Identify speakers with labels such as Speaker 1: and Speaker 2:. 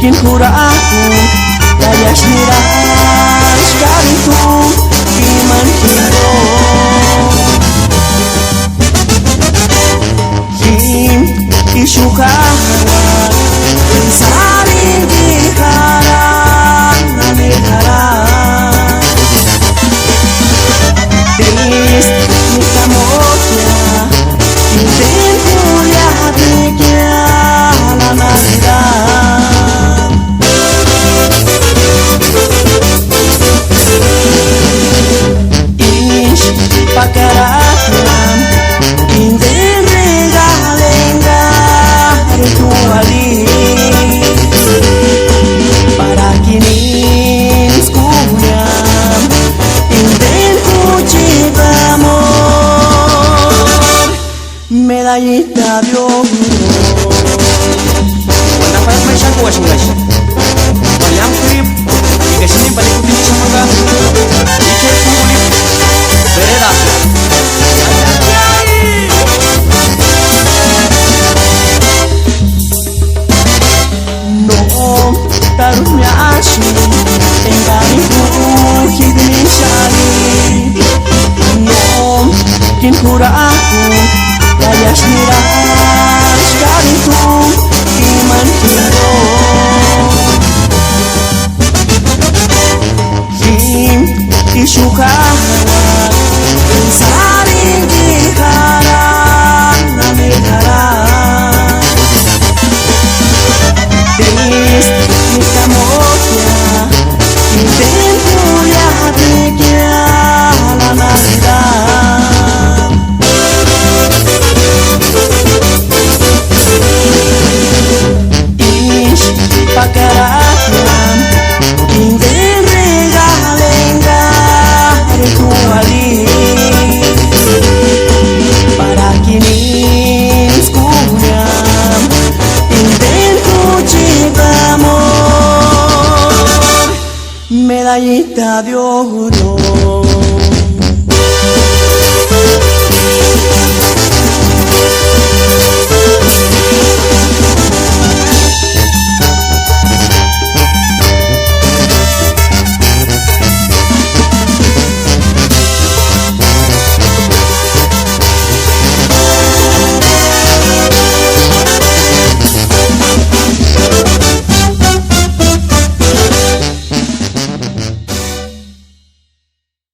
Speaker 1: Kinkura aku layas miras karitu iman kiro Kim isukawan saling diharang namiharang Dis nikamotnya Tintin kuliah dikya la Navidad Ish pakaratlam Tintin regalenga rituali Para kinin skunyam Tintin kuchitamo Medallita de oro
Speaker 2: Wanda fayat may siya kuwa siyang guys Walang trip Ika sini balik ulit siya mga Ike kulit Bereda
Speaker 1: Noong tarun niya asin Engkami buhid ni Shari Noong kinkura aku Layas miras karitu iman kiro Kim isukawan saling diharang namiharang Dis nikamotnya Tintin kuliah dikya la Navidad Ish pakaratlam Tintin regalenga rituali Para kinin skunyam Tintin kuchitamo Medallita de oro